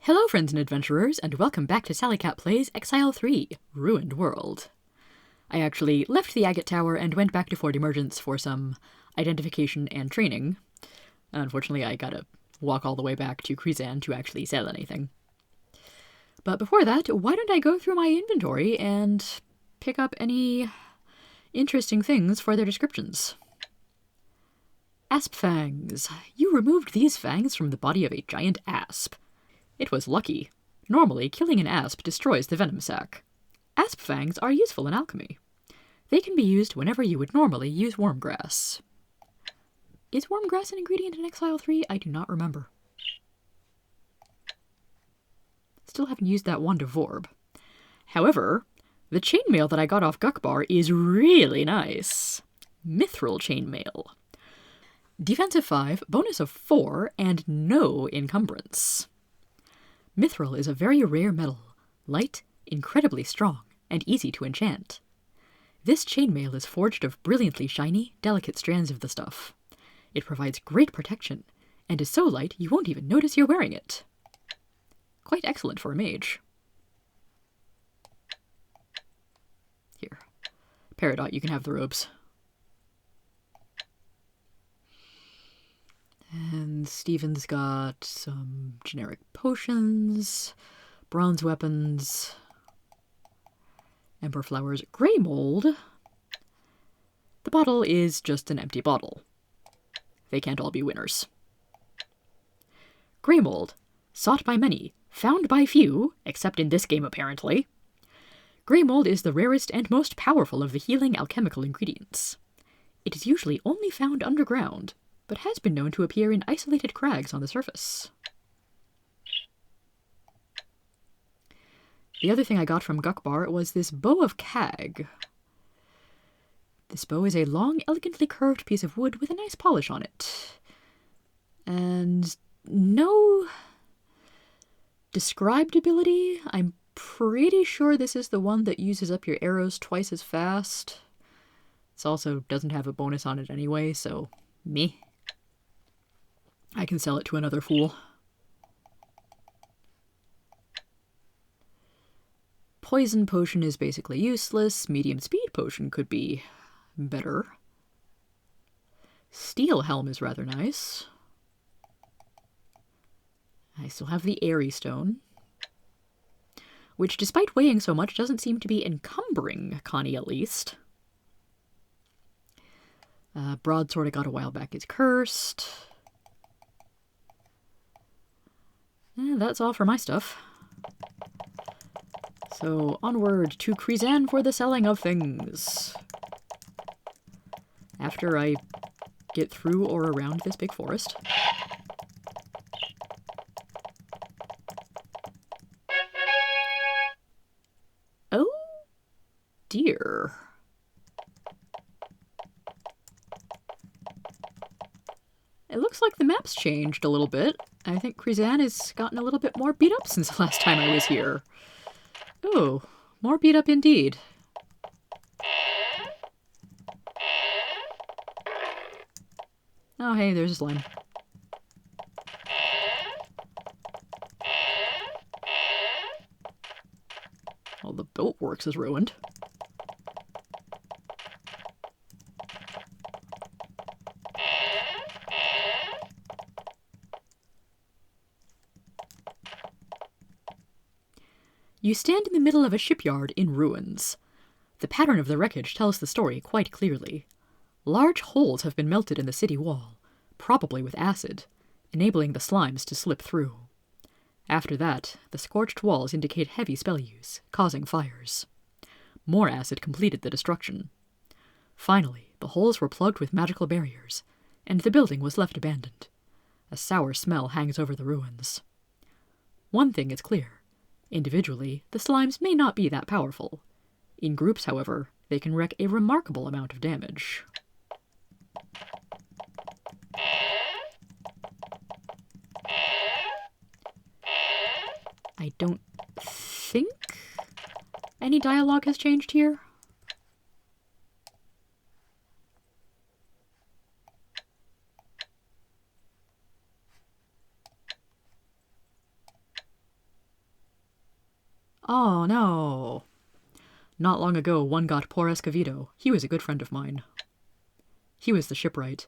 Hello friends and adventurers, and welcome back to Sally Cat Plays Exile 3, Ruined World. I actually left the Agate Tower and went back to Fort Emergence for some identification and training. Unfortunately, I gotta walk all the way back to Crezan to actually sell anything. But before that, why don't I go through my inventory and pick up any interesting things for their descriptions. Asp fangs. You removed these fangs from the body of a giant asp. It was lucky. Normally, killing an asp destroys the venom sac. Asp fangs are useful in alchemy. They can be used whenever you would normally use wormgrass. Is wormgrass an ingredient in Exile 3? I do not remember. Still haven't used that one to Vorb. However, the chainmail that I got off Gukbar is really nice. Mithril chainmail. Defensive 5, bonus of 4, and no encumbrance. Mithril is a very rare metal, light, incredibly strong, and easy to enchant. This chainmail is forged of brilliantly shiny, delicate strands of the stuff. It provides great protection, and is so light you won't even notice you're wearing it. Quite excellent for a mage. Here. Peridot, you can have the robes. And Steven's got some generic potions, bronze weapons, ember flowers, grey mold. The bottle is just an empty bottle. They can't all be winners. Grey mold, sought by many, found by few, except in this game apparently. Grey mold is the rarest and most powerful of the healing alchemical ingredients. It is usually only found underground, but has been known to appear in isolated crags on the surface. The other thing I got from Gukbar was this bow of Kag. This bow is a long, elegantly curved piece of wood with a nice polish on it. And no described ability. I'm pretty sure this is the one that uses up your arrows twice as fast. It also doesn't have a bonus on it anyway, so meh. I can sell it to another fool. Poison potion is basically useless. Medium speed potion could be better. Steel helm is rather nice. I still have the airy stone, which despite weighing so much doesn't seem to be encumbering Connie at least. Broadsword I got a while back is cursed. That's all for my stuff. So, onward to Crezan for the selling of things. After I get through or around this big forest. Oh dear. It looks like the map's changed a little bit. I think Crezan has gotten a little bit more beat up since the last time I was here. Oh, more beat up indeed. Oh, hey, there's a slime. Well, the boat works is ruined. You stand in the middle of a shipyard in ruins. The pattern of the wreckage tells the story quite clearly. Large holes have been melted in the city wall, probably with acid, enabling the slimes to slip through. After that, the scorched walls indicate heavy spell use, causing fires. More acid completed the destruction. Finally, the holes were plugged with magical barriers, and the building was left abandoned. A sour smell hangs over the ruins. One thing is clear. Individually, the slimes may not be that powerful. In groups, however, they can wreak a remarkable amount of damage. I don't think any dialogue has changed here. Oh no. Not long ago, one got poor Escovedo. He was a good friend of mine. He was the shipwright.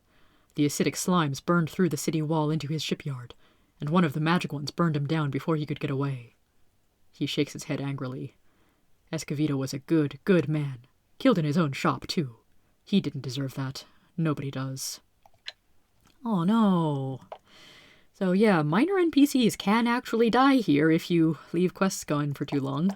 The acidic slimes burned through the city wall into his shipyard, and one of the magic ones burned him down before he could get away. He shakes his head angrily. Escovedo was a good, good man. Killed in his own shop, too. He didn't deserve that. Nobody does. Oh no. So yeah, minor NPCs can actually die here if you leave quests going for too long.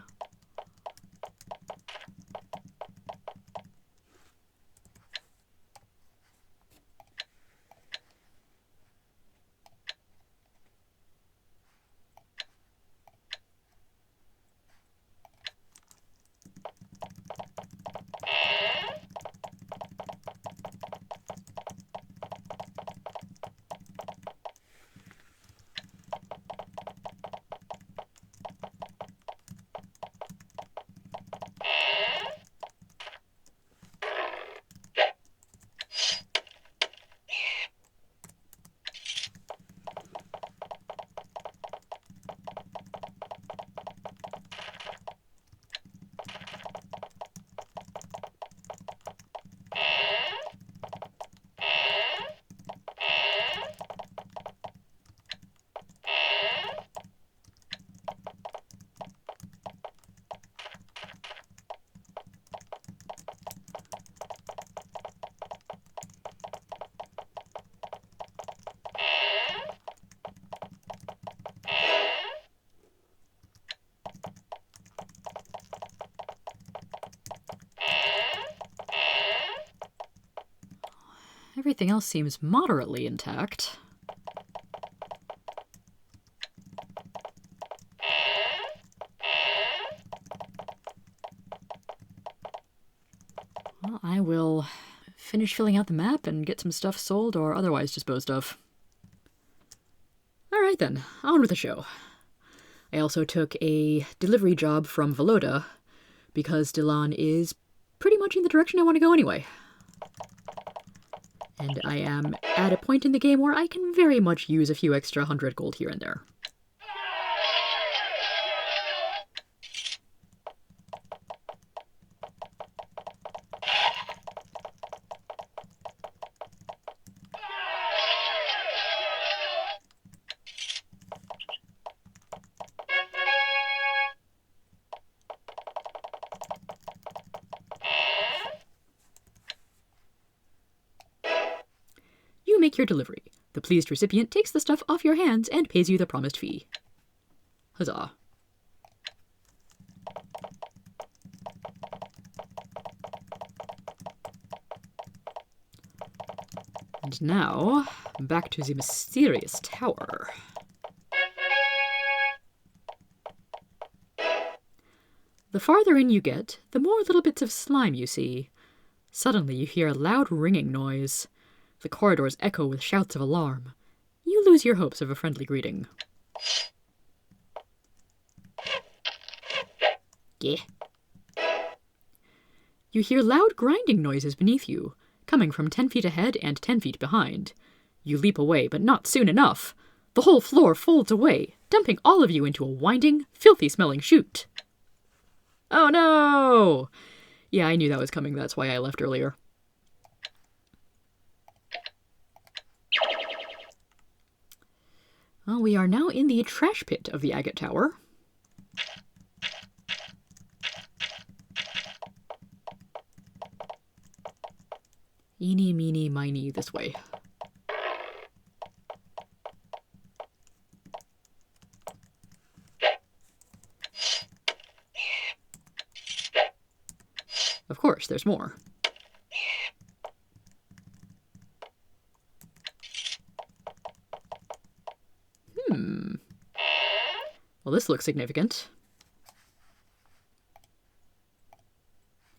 Everything else seems moderately intact. Well, I will finish filling out the map and get some stuff sold or otherwise disposed of. Alright then, on with the show. I also took a delivery job from Veloda, because Dilan is pretty much in the direction I want to go anyway. And I am at a point in the game where I can very much use a few extra 100 gold here and there. You make your delivery. The pleased recipient takes the stuff off your hands and pays you the promised fee. Huzzah. And now, back to the mysterious tower. The farther in you get, the more little bits of slime you see. Suddenly you hear a loud ringing noise. The corridors echo with shouts of alarm. You lose your hopes of a friendly greeting. Yeah. You hear loud grinding noises beneath you, coming from 10 feet ahead and 10 feet behind. You leap away, but not soon enough. The whole floor folds away, dumping all of you into a winding, filthy-smelling chute. Oh no! Yeah, I knew that was coming, that's why I left earlier. Well, we are now in the trash pit of the Agate Tower. Eeny, meeny, miny, this way. Of course, there's more. Well, this looks significant.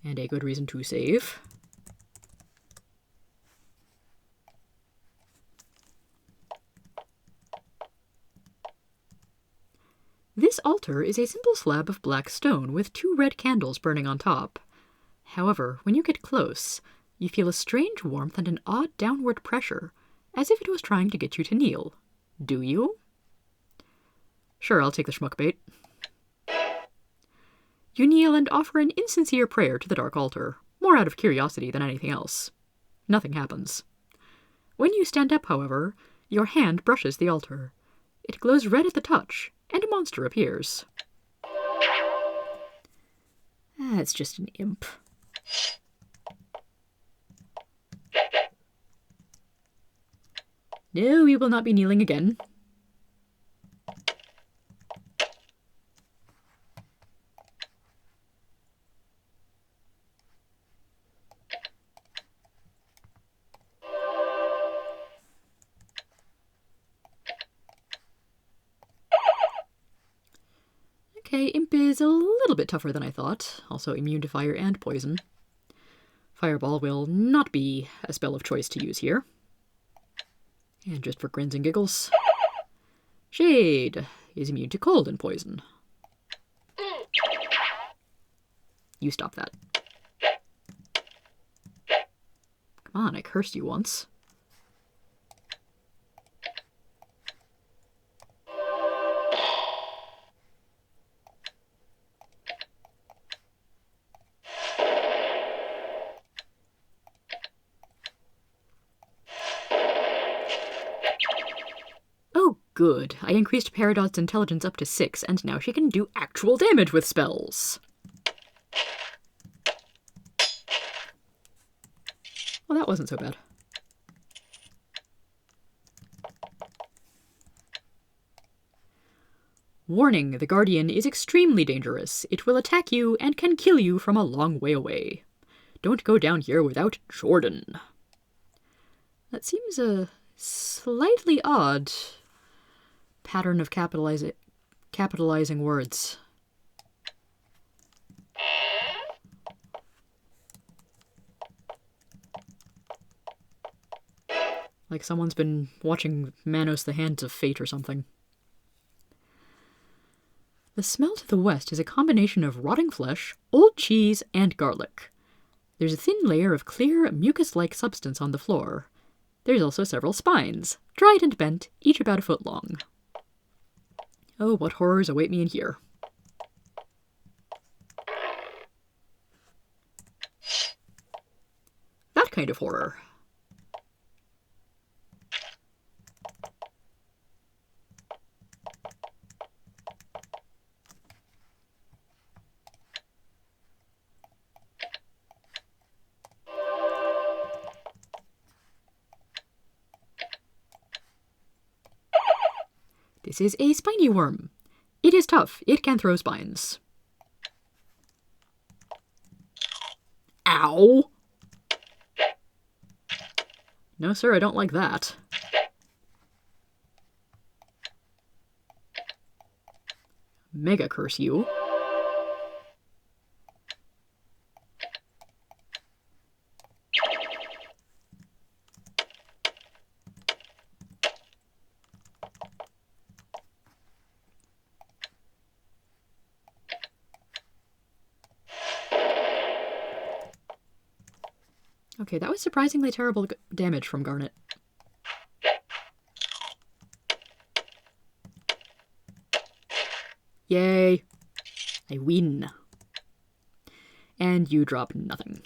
And a good reason to save. This altar is a simple slab of black stone with 2 red candles burning on top. However, when you get close, you feel a strange warmth and an odd downward pressure, as if it was trying to get you to kneel. Do you? Sure, I'll take the schmuck bait. You kneel and offer an insincere prayer to the dark altar, more out of curiosity than anything else. Nothing happens. When you stand up, however, your hand brushes the altar. It glows red at the touch, and a monster appears. It's just an imp. No, we will not be kneeling again. Okay, Imp is a little bit tougher than I thought, also immune to fire and poison. Fireball will not be a spell of choice to use here. And just for grins and giggles, Shade is immune to cold and poison. You stop that. Come on, I cursed you once. Oh, good. I increased Peridot's intelligence up to 6, and now she can do actual damage with spells. Well, that wasn't so bad. Warning, the Guardian is extremely dangerous. It will attack you and can kill you from a long way away. Don't go down here without Jordan. That seems a slightly odd pattern of capitalizing words. Like someone's been watching Manos the Hands of Fate or something. The smell to the west is a combination of rotting flesh, old cheese, and garlic. There's a thin layer of clear, mucus-like substance on the floor. There's also several spines, dried and bent, each about a foot long. Oh, what horrors await me in here. That kind of horror. This is a spiny worm. It is tough. It can throw spines. Ow! No, sir, I don't like that. Mega curse you. Okay, that was surprisingly terrible damage from Garnet. Yay! I win. And you drop nothing.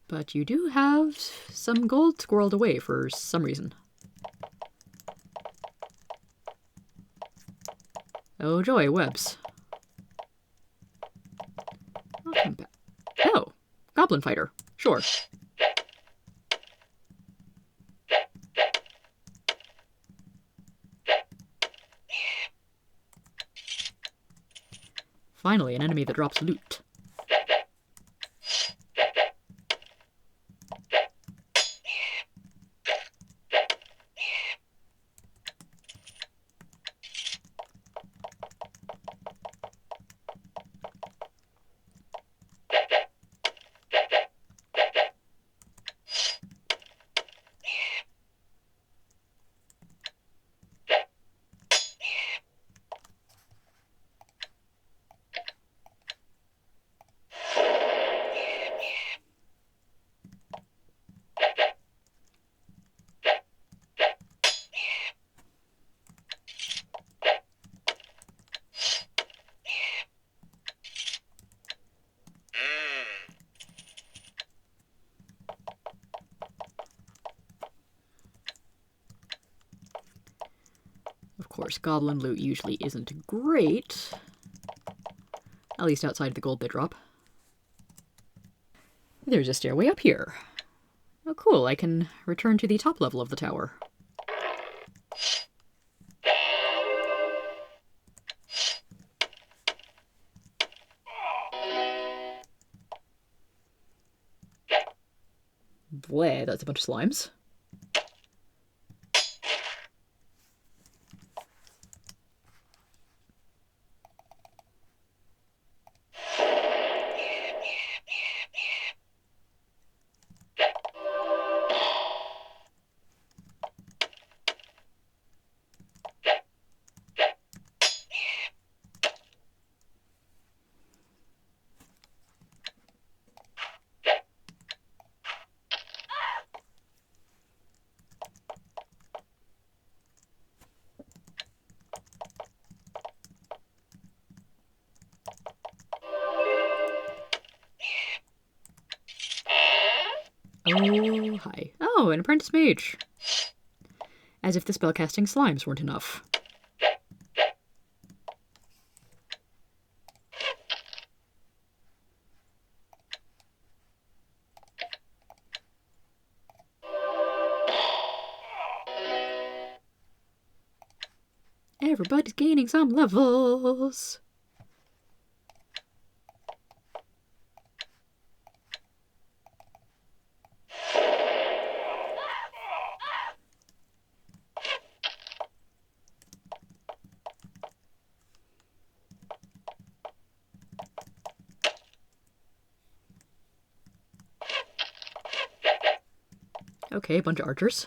But you do have some gold squirreled away for some reason. Oh joy, webs. I'll come back. Oh, goblin fighter. Sure. Finally, an enemy that drops loot. course, goblin loot usually isn't great. At least outside of the gold they drop. There's a stairway up here. Oh cool, I can return to the top level of the tower. Bleh, that's a bunch of slimes. Oh, hi. Oh, an apprentice mage. As if the spellcasting slimes weren't enough. Everybody's gaining some levels. Okay, a bunch of archers.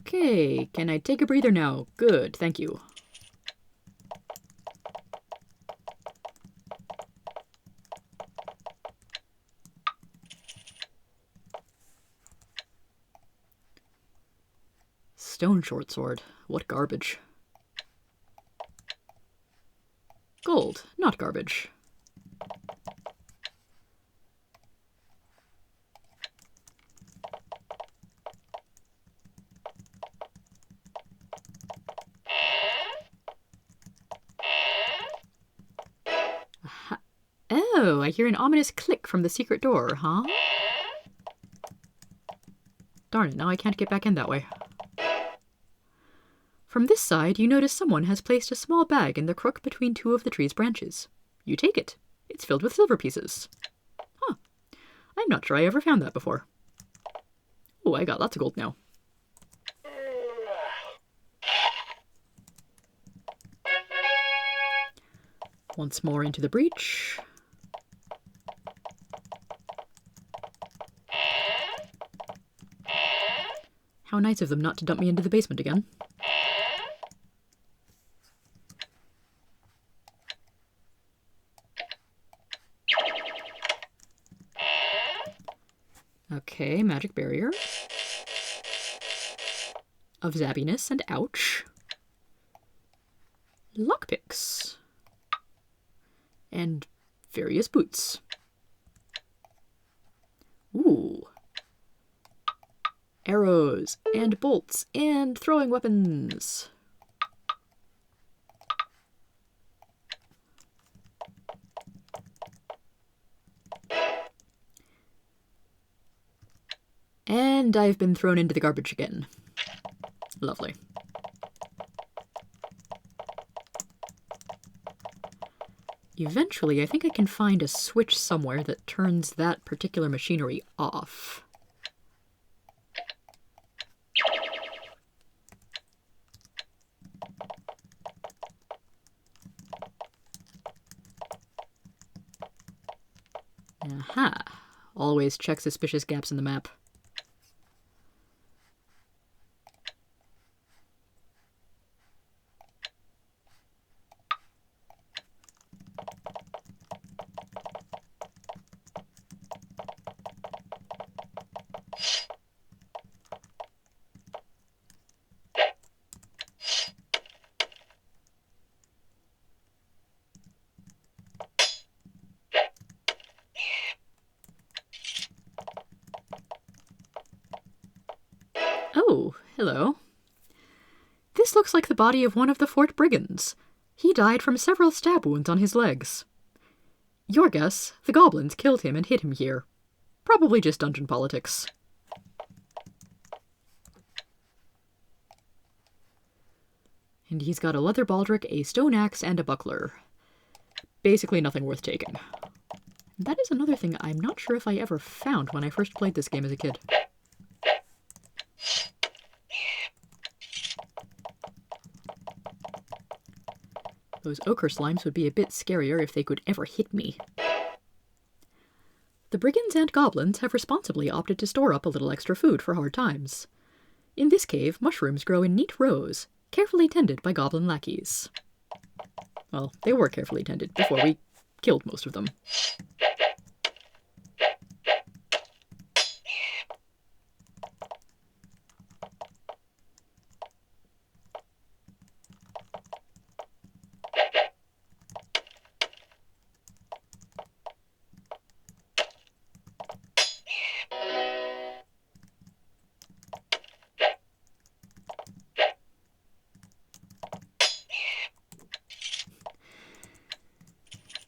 Okay, can I take a breather now? Good, thank you. Stone short sword. What garbage. Gold, not garbage. Aha. Oh, I hear an ominous click from the secret door, huh? Darn it, now I can't get back in that way. From this side, you notice someone has placed a small bag in the crook between two of the tree's branches. You take it. It's filled with silver pieces. Huh. I'm not sure I ever found that before. Oh, I got lots of gold now. Once more into the breach. How nice of them not to dump me into the basement again. Okay, magic barrier. Of zabbiness and ouch. Lockpicks. And various boots. Ooh. Arrows and bolts and throwing weapons. And I've been thrown into the garbage again. Lovely. Eventually, I think I can find a switch somewhere that turns that particular machinery off. Aha. Always check suspicious gaps in the map. Oh, hello. This looks like the body of one of the fort brigands. He died from several stab wounds on his legs. Your guess, the goblins killed him and hid him here. Probably just dungeon politics. And he's got a leather baldric, a stone axe, and a buckler. Basically nothing worth taking. That is another thing I'm not sure if I ever found when I first played this game as a kid. Those ochre slimes would be a bit scarier if they could ever hit me. The brigands and goblins have responsibly opted to store up a little extra food for hard times. In this cave, mushrooms grow in neat rows, carefully tended by goblin lackeys. Well, they were carefully tended before we killed most of them.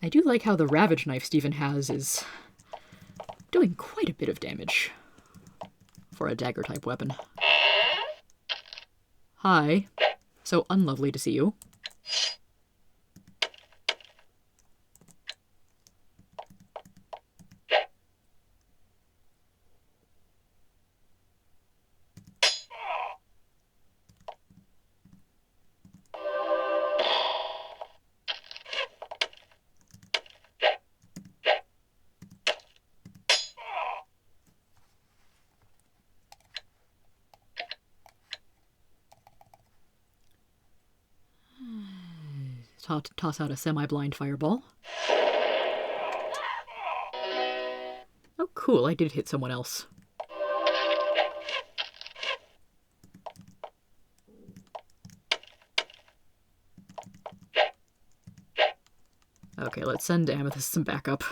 I do like how the Ravage knife Stephen has is doing quite a bit of damage for a dagger-type weapon. Hi. So unlovely to see you. Toss out a semi-blind fireball. Oh, cool, I did hit someone else. Okay, let's send Amethyst some backup.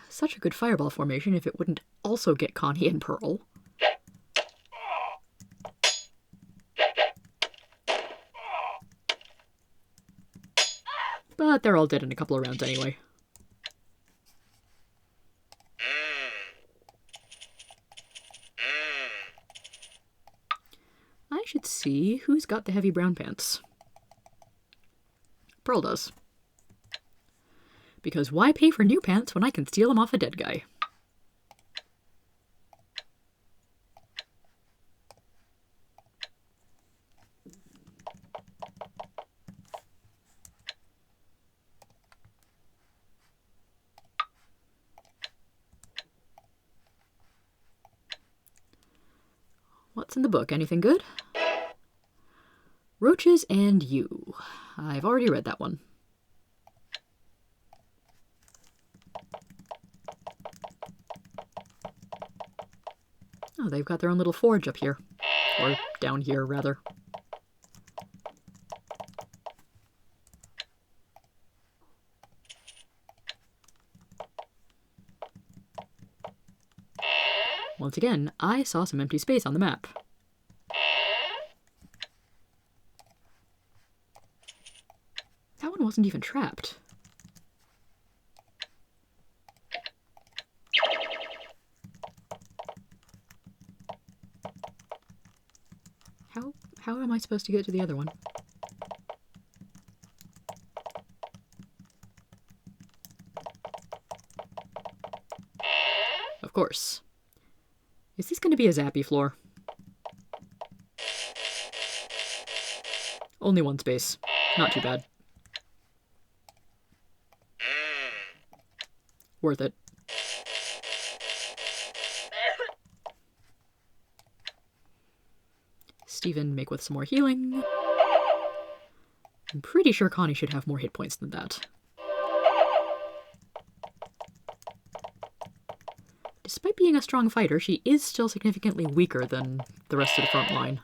Such a good fireball formation if it wouldn't also get Connie and Pearl. But they're all dead in a couple of rounds anyway. I should see who's got the heavy brown pants. Pearl does. Because why pay for new pants when I can steal them off a dead guy? What's in the book? Anything good? Roaches and You. I've already read that one. Oh, they've got their own little forge up here. Or down here, rather. Once again, I saw some empty space on the map. That one wasn't even trapped. How am I supposed to get to the other one? Of course. Is this going to be a zappy floor? Only one space. Not too bad. Worth it. Steven, make with some more healing. I'm pretty sure Connie should have more hit points than that. Despite being a strong fighter, she is still significantly weaker than the rest of the front line.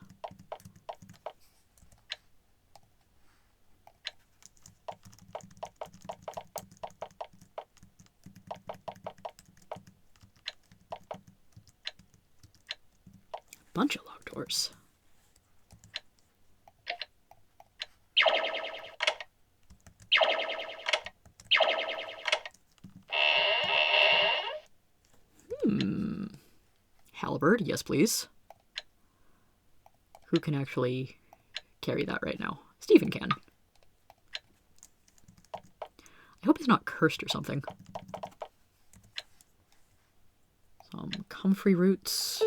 Bunch of locked doors. Halberd, yes please. Who can actually carry that right now? Steven can. I hope he's not cursed or something. Some comfrey roots.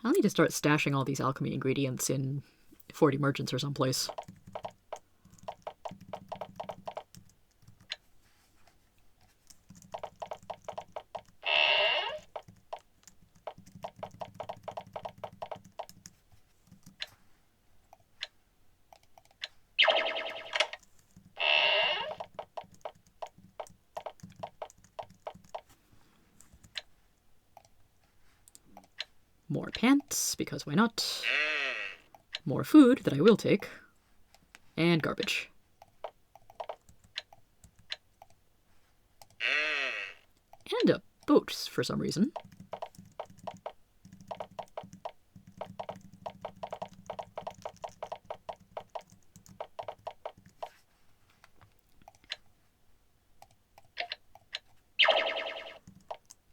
I'll need to start stashing all these alchemy ingredients in Fort Emergence or someplace. More pants, because why not? More food that I will take. And garbage. And a boat, for some reason.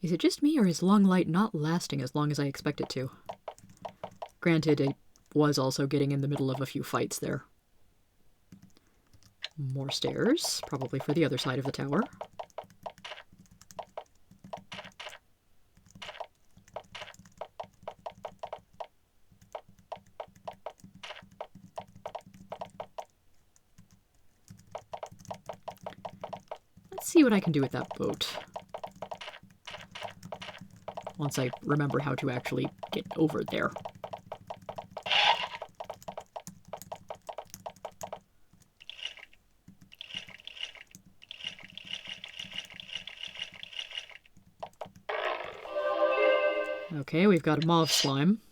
Is it just me, or is Long Light not lasting as long as I expect it to? Granted, it was also getting in the middle of a few fights there. More stairs, probably for the other side of the tower. Let's see what I can do with that boat. Once I remember how to actually get over there. Okay, we've got a mauve slime.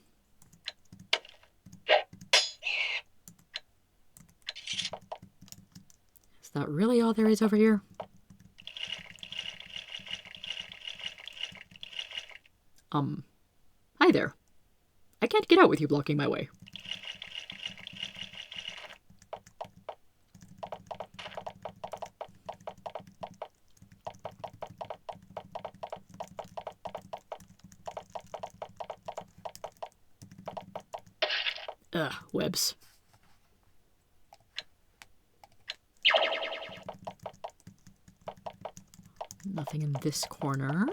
Is that really all there is over here? Hi there. I can't get out with you blocking my way. Ugh, webs. Nothing in this corner.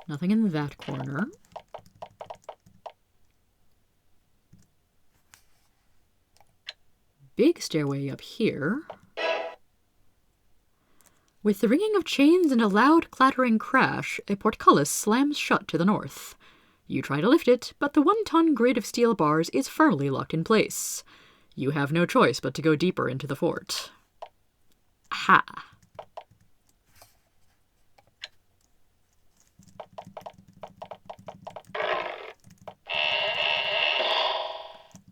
Nothing in that corner. Big stairway up here. With the ringing of chains and a loud clattering crash, a portcullis slams shut to the north. You try to lift it, but the 1-ton grid of steel bars is firmly locked in place. You have no choice but to go deeper into the fort. Ha!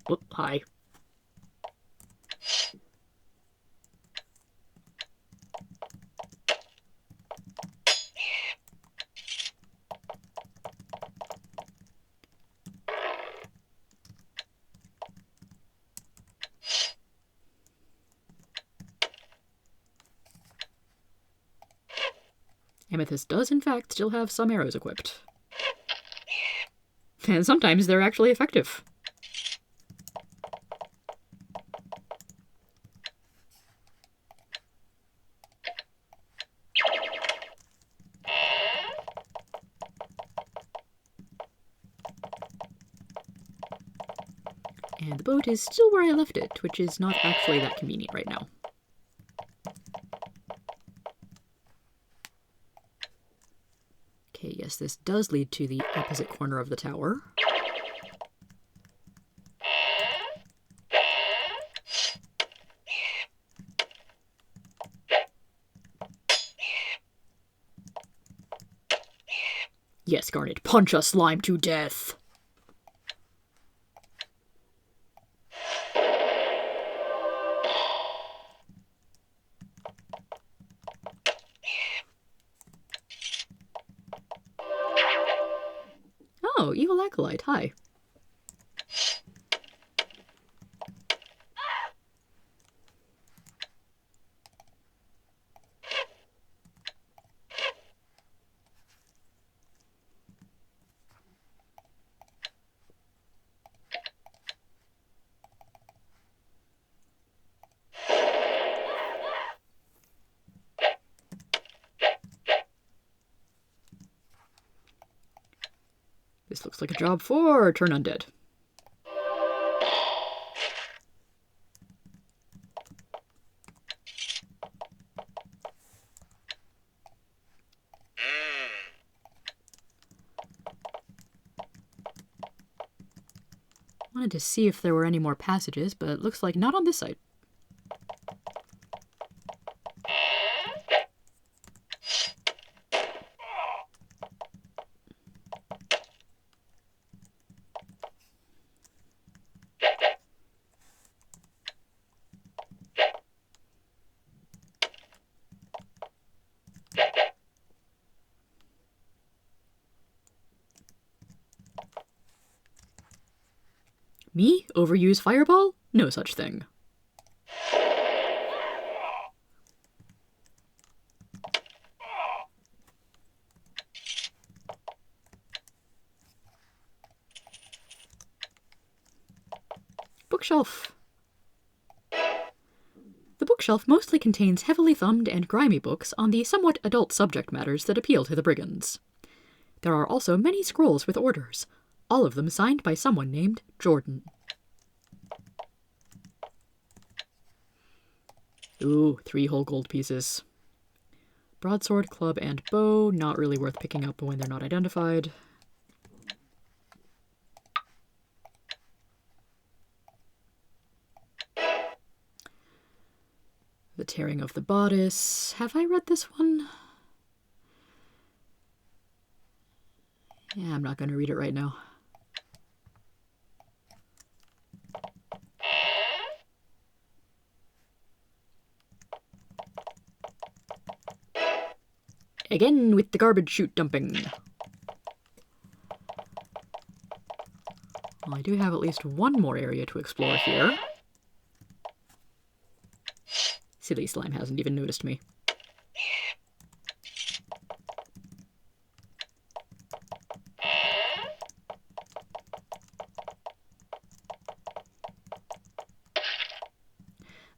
Whoop, hi. Amethyst does, in fact, still have some arrows equipped. And sometimes they're actually effective. And the boat is still where I left it, which is not actually that convenient right now. Okay, yes, this does lead to the opposite corner of the tower. Yes, Garnet, punch a slime to death! Oh, evil acolyte, hi. This looks like a job for Turn Undead. Wanted to see if there were any more passages, but it looks like not on this side. Me? Overuse Fireball? No such thing. Bookshelf. The bookshelf mostly contains heavily thumbed and grimy books on the somewhat adult subject matters that appeal to the brigands. There are also many scrolls with orders, all of them signed by someone named Jordan. Ooh, 3 whole gold pieces. Broadsword, club, and bow, not really worth picking up when they're not identified. The Tearing of the Bodice. Have I read this one? Yeah, I'm not going to read it right now. Again with the garbage chute dumping. Well, I do have at least one more area to explore here. Silly slime hasn't even noticed me.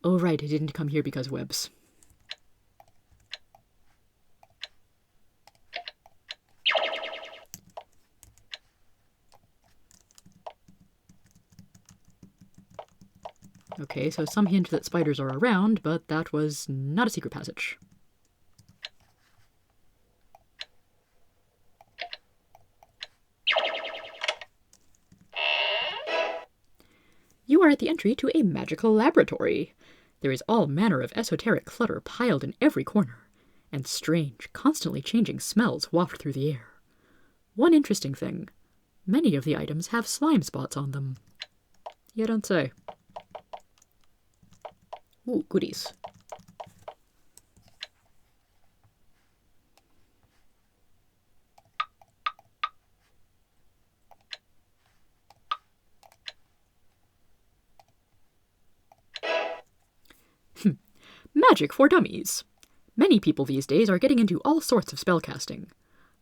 Oh right, I didn't come here because webs. Okay, so some hint that spiders are around, but that was not a secret passage. You are at the entry to a magical laboratory. There is all manner of esoteric clutter piled in every corner, and strange, constantly changing smells waft through the air. One interesting thing, many of the items have slime spots on them. You don't say. Ooh, goodies. Magic for dummies. Many people these days are getting into all sorts of spellcasting.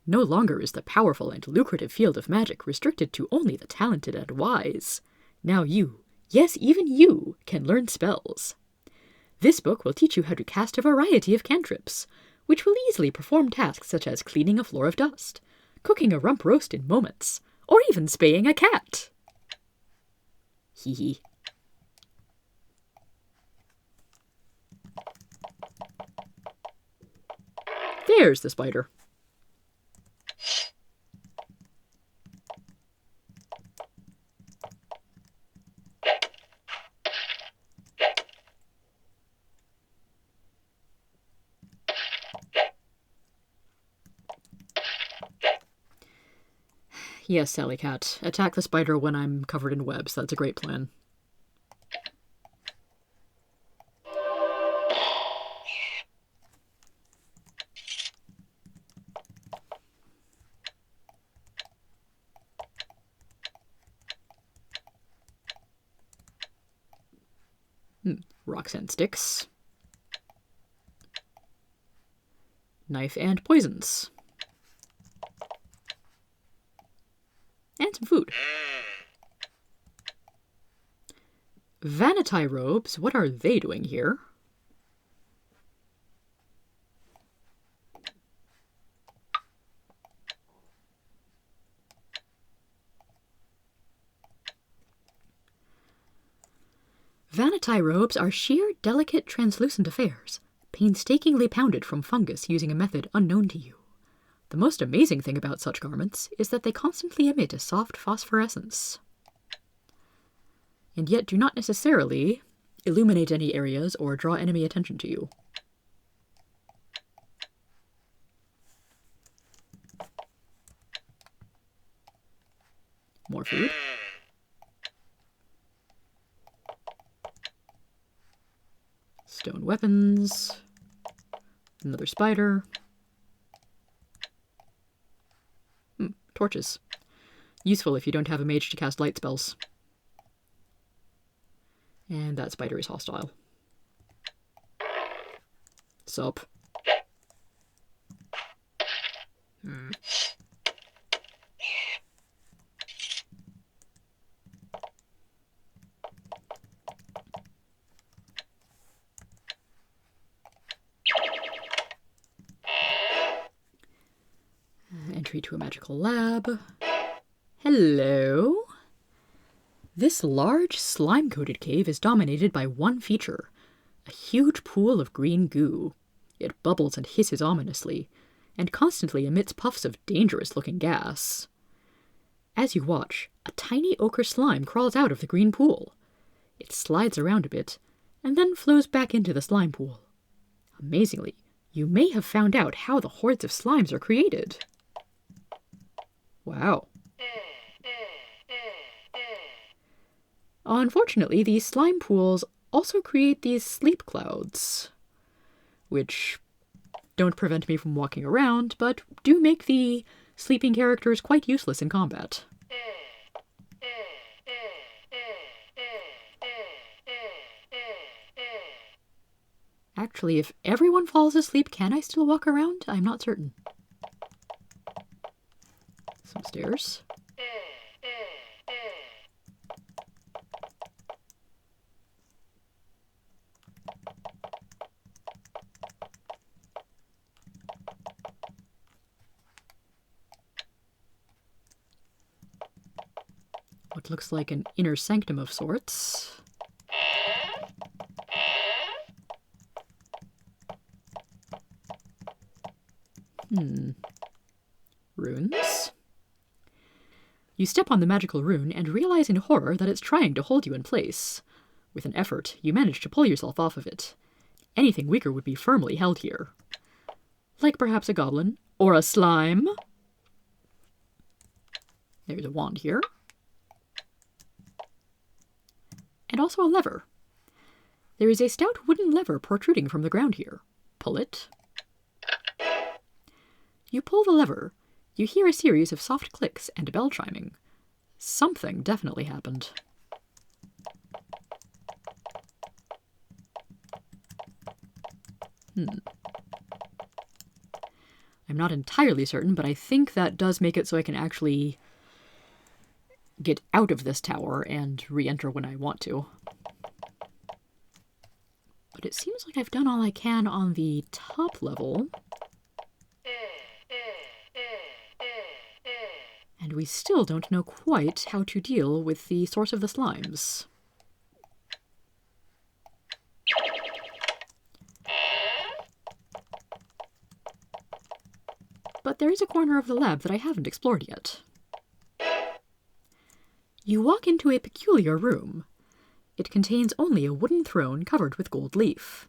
No longer is the powerful and lucrative field of magic restricted to only the talented and wise. Now you, yes, even you, can learn spells. This book will teach you how to cast a variety of cantrips, which will easily perform tasks such as cleaning a floor of dust, cooking a rump roast in moments, or even spaying a cat. Hee hee. There's the spider. Yes, Sally Cat. Attack the spider when I'm covered in webs. That's a great plan. Rocks and sticks. Knife and poisons. And some food. Vanity robes, what are they doing here? Vanity robes are sheer, delicate, translucent affairs, painstakingly pounded from fungus using a method unknown to you. The most amazing thing about such garments is that they constantly emit a soft phosphorescence, and yet do not necessarily illuminate any areas or draw enemy attention to you. More food. Stone weapons. Another spider. Torches. Useful if you don't have a mage to cast light spells. And that spider is hostile. Sup. Entry to a magical lab. Hello? This large, slime-coated cave is dominated by one feature, a huge pool of green goo. It bubbles and hisses ominously, and constantly emits puffs of dangerous-looking gas. As you watch, a tiny ochre slime crawls out of the green pool. It slides around a bit, and then flows back into the slime pool. Amazingly, you may have found out how the hordes of slimes are created. Wow. Unfortunately, these slime pools also create these sleep clouds, which don't prevent me from walking around, but do make the sleeping characters quite useless in combat. Actually, if everyone falls asleep, can I still walk around? I'm not certain. Some stairs. What looks like an inner sanctum of sorts. Runes? You step on the magical rune and realize in horror that it's trying to hold you in place. With an effort, you manage to pull yourself off of it. Anything weaker would be firmly held here. Like perhaps a goblin, or a slime. There's a wand here. And also a lever. There is a stout wooden lever protruding from the ground here. Pull it. You pull the lever. You hear a series of soft clicks and a bell chiming. Something definitely happened. I'm not entirely certain, but I think that does make it so I can actually get out of this tower and re-enter when I want to. But it seems like I've done all I can on the top level. And we still don't know quite how to deal with the source of the slimes. But there is a corner of the lab that I haven't explored yet. You walk into a peculiar room. It contains only a wooden throne covered with gold leaf.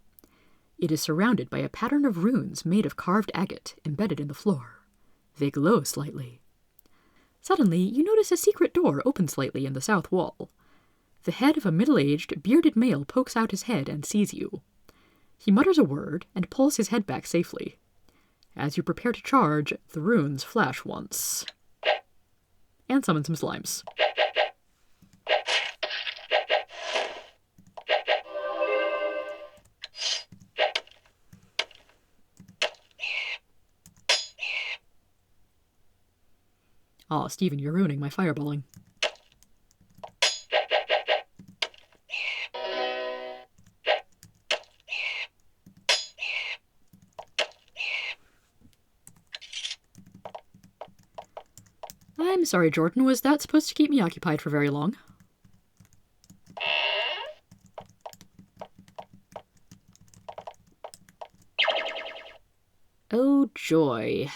It is surrounded by a pattern of runes made of carved agate embedded in the floor. They glow slightly. Suddenly, you notice a secret door open slightly in the south wall. The head of a middle-aged, bearded male pokes out his head and sees you. He mutters a word and pulls his head back safely. As you prepare to charge, the runes flash once. And summon some slimes. Aw, Steven, you're ruining my fireballing. I'm sorry, Jordan. Was that supposed to keep me occupied for very long? Oh, joy.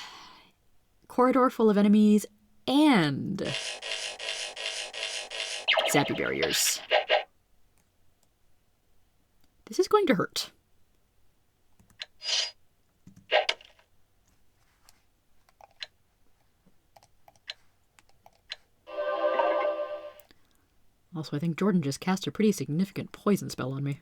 Corridor full of enemies and zappy barriers. This is going to hurt. Also, I think Jordan just cast a pretty significant poison spell on me.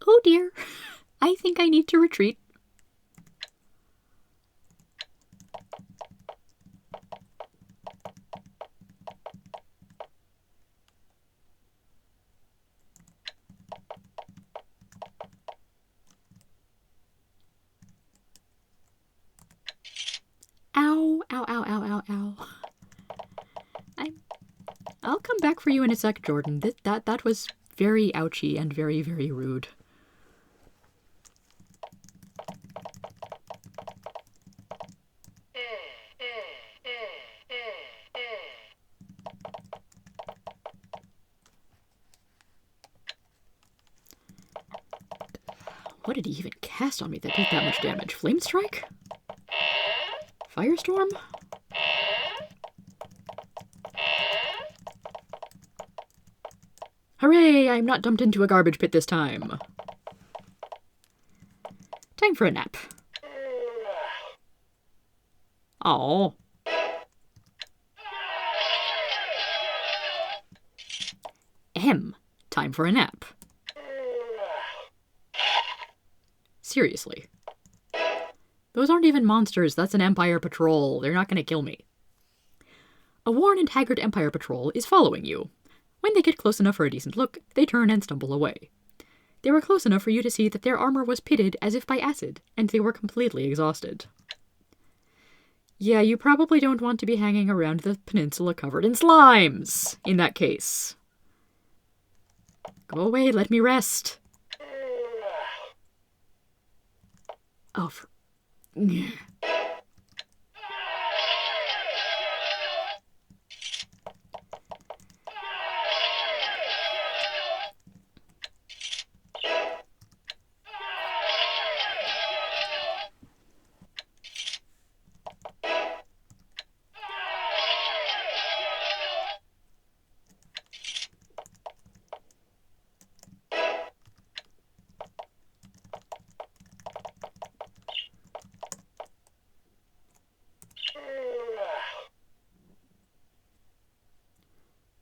Oh dear, I think I need to retreat. Ow, ow, ow, ow, ow, ow. I'll come back for you in a sec, Jordan. That was very ouchy and very, very rude. What did he even cast on me that did that much damage? Flame Strike? Firestorm? Hooray! I'm not dumped into a garbage pit this time. Time for a nap. Aww. Ahem. Time for a nap. Seriously. Those aren't even monsters, that's an Empire patrol. They're not gonna kill me. A worn and haggard Empire patrol is following you. When they get close enough for a decent look, they turn and stumble away. They were close enough for you to see that their armor was pitted as if by acid, and they were completely exhausted. Yeah, you probably don't want to be hanging around the peninsula covered in slimes, in that case. Go away, let me rest. Oh,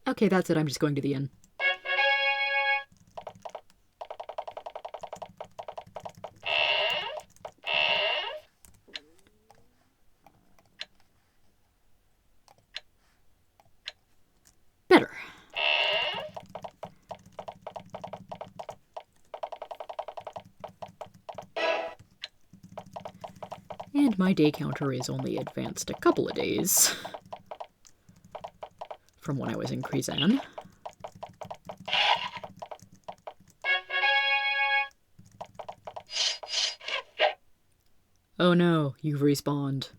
okay, that's it. I'm just going to the inn. Better. And my day counter is only advanced a couple of days from when I was in Krizan. Oh no, you've respawned.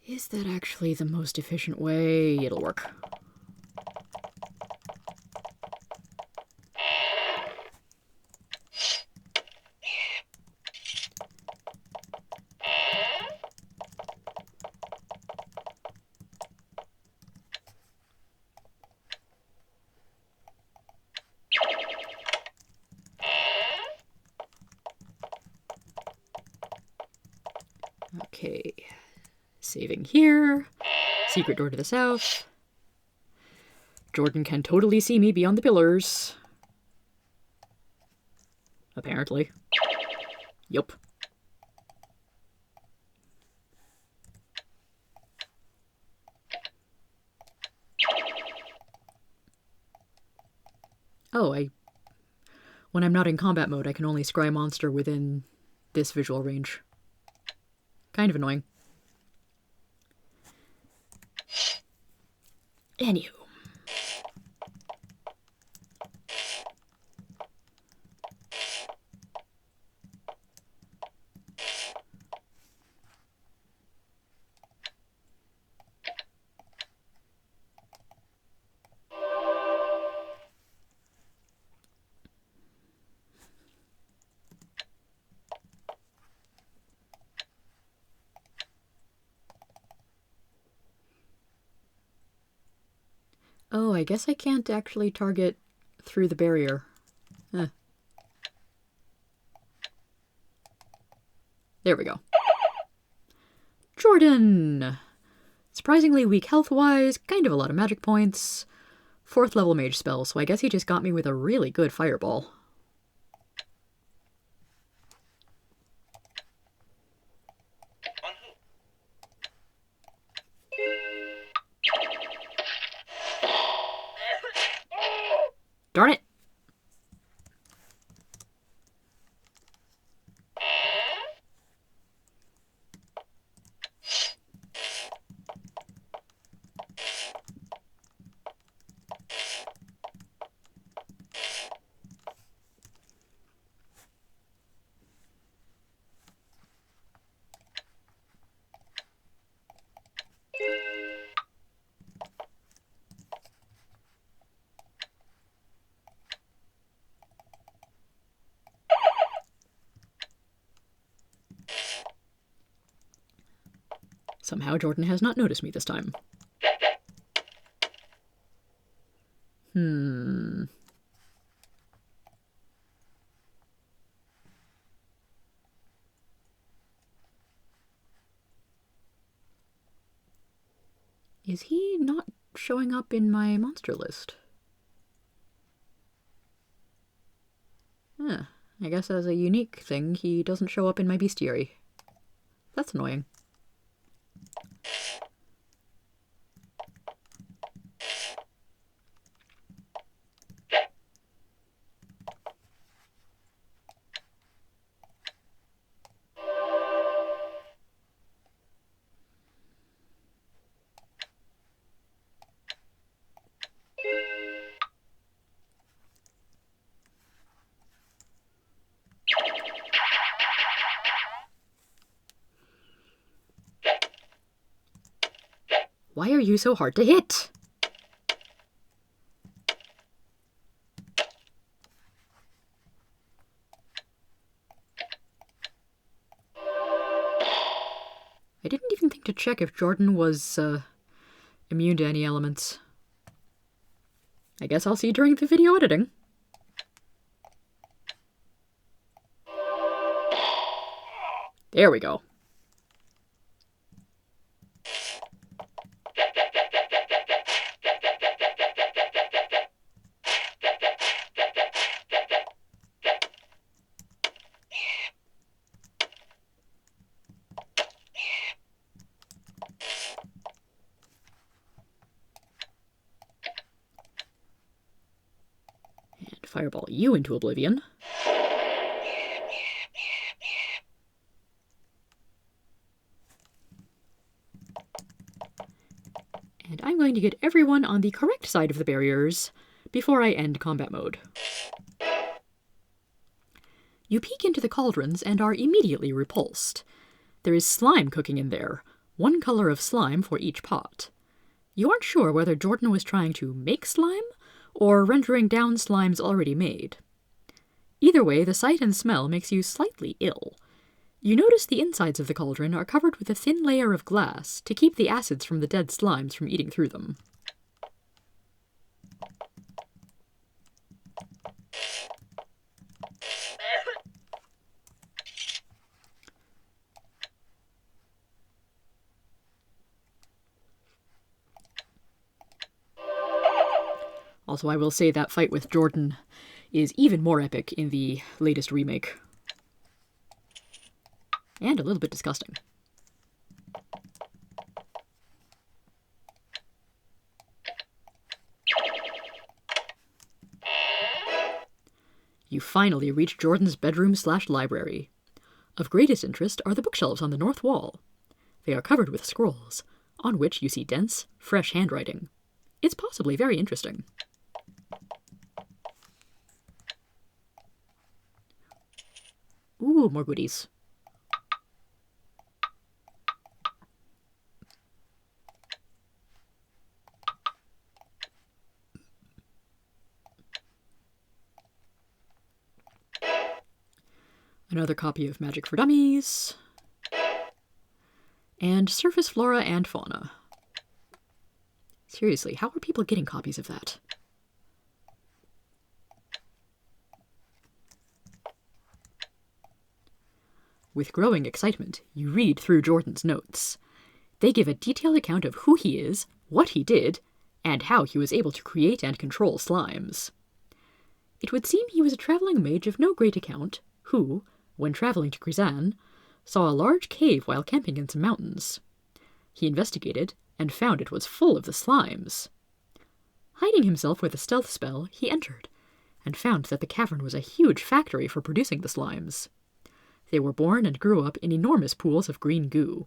Is that actually the most efficient way? It'll work. Okay, saving here. Secret door to the south. Jordan can totally see me beyond the pillars. Apparently. Yup. Oh, when I'm not in combat mode, I can only scry monster within this visual range. Kind of annoying. Anywho. Oh, I guess I can't actually target through the barrier. There we go. Jordan! Surprisingly weak health-wise, kind of a lot of magic points. 4th level mage spell, so I guess he just got me with a really good fireball. Darn it! Somehow Jordan has not noticed me this time. Is he not showing up in my monster list? I guess as a unique thing, he doesn't show up in my bestiary. That's annoying. Why are you so hard to hit? I didn't even think to check if Jordan was, immune to any elements. I guess I'll see during the video editing. There we go. And fireball you into oblivion. And I'm going to get everyone on the correct side of the barriers before I end combat mode. You peek into the cauldrons and are immediately repulsed. There is slime cooking in there, one color of slime for each pot. You aren't sure whether Jordan was trying to make slime or rendering down slimes already made. Either way, the sight and smell makes you slightly ill. You notice the insides of the cauldron are covered with a thin layer of glass to keep the acids from the dead slimes from eating through them. Also, I will say that fight with Jordan is even more epic in the latest remake. And a little bit disgusting. You finally reach Jordan's bedroom/library. Of greatest interest are the bookshelves on the north wall. They are covered with scrolls, on which you see dense, fresh handwriting. It's possibly very interesting. Ooh, more goodies. Another copy of Magic for Dummies. And Surface Flora and Fauna. Seriously, how are people getting copies of that? With growing excitement, you read through Jordan's notes. They give a detailed account of who he is, what he did, and how he was able to create and control slimes. It would seem he was a traveling mage of no great account, who, when traveling to Krizan, saw a large cave while camping in some mountains. He investigated, and found it was full of the slimes. Hiding himself with a stealth spell, he entered, and found that the cavern was a huge factory for producing the slimes. They were born and grew up in enormous pools of green goo.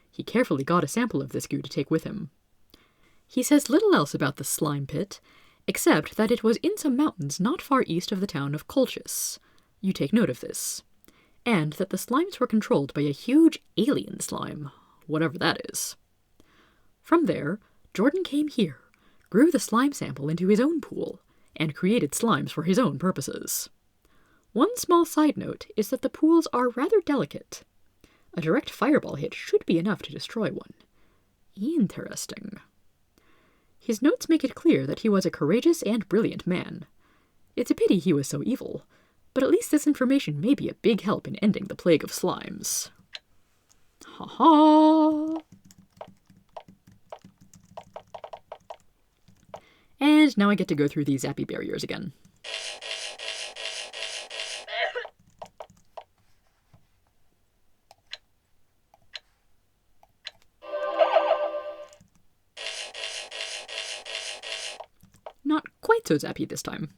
He carefully got a sample of this goo to take with him. He says little else about the slime pit, except that it was in some mountains not far east of the town of Colchis. You take note of this. And that the slimes were controlled by a huge alien slime, whatever that is. From there, Jordan came here, grew the slime sample into his own pool, and created slimes for his own purposes. One small side note is that the pools are rather delicate. A direct fireball hit should be enough to destroy one. Interesting. His notes make it clear that he was a courageous and brilliant man. It's a pity he was so evil, but at least this information may be a big help in ending the plague of slimes. Ha ha! And now I get to go through these zappy barriers again. Not quite so zappy this time.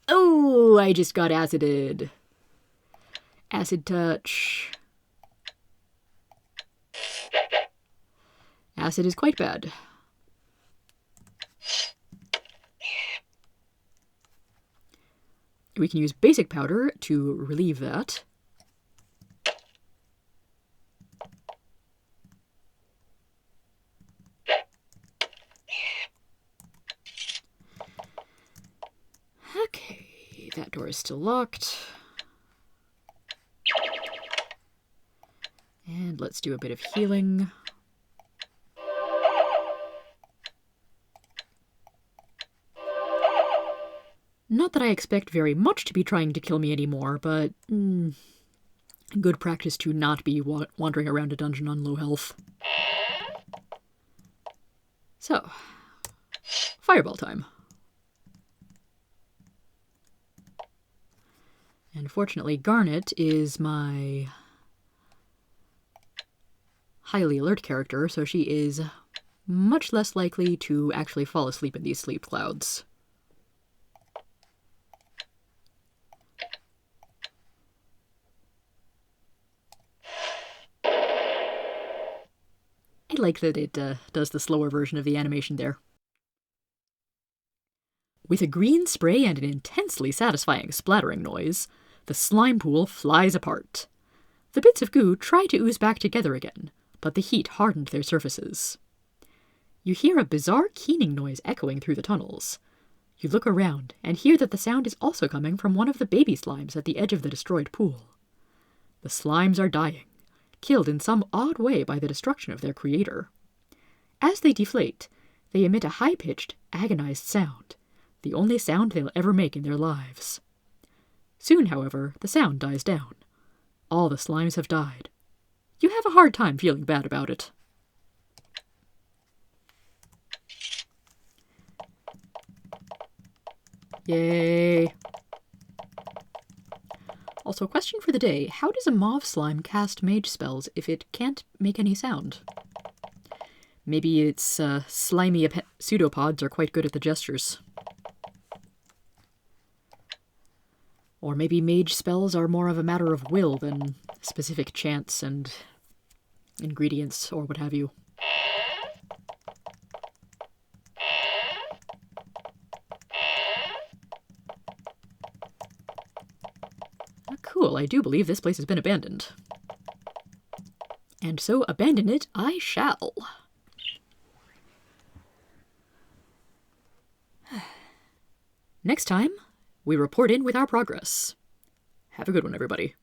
Oh, I just got acided. Acid touch. Acid is quite bad. We can use basic powder to relieve that. Okay, that door is still locked. And let's do a bit of healing. Not that I expect very much to be trying to kill me anymore, but good practice to not be wandering around a dungeon on low health. So, fireball time. And fortunately, Garnet is my highly alert character, so she is much less likely to actually fall asleep in these sleep clouds. I like that it does the slower version of the animation there. With a green spray and an intensely satisfying splattering noise, the slime pool flies apart. The bits of goo try to ooze back together again, but the heat hardened their surfaces. You hear a bizarre keening noise echoing through the tunnels. You look around and hear that the sound is also coming from one of the baby slimes at the edge of the destroyed pool. The slimes are dying, killed in some odd way by the destruction of their creator. As they deflate, they emit a high-pitched, agonized sound, the only sound they'll ever make in their lives. Soon, however, the sound dies down. All the slimes have died. You have a hard time feeling bad about it. Yay! Also, question for the day, how does a mauve slime cast mage spells if it can't make any sound? Maybe its slimy pseudopods are quite good at the gestures. Or maybe mage spells are more of a matter of will than specific chants and ingredients or what have you. Cool, I do believe this place has been abandoned. And so abandon it I shall. Next time, we report in with our progress. Have a good one, everybody.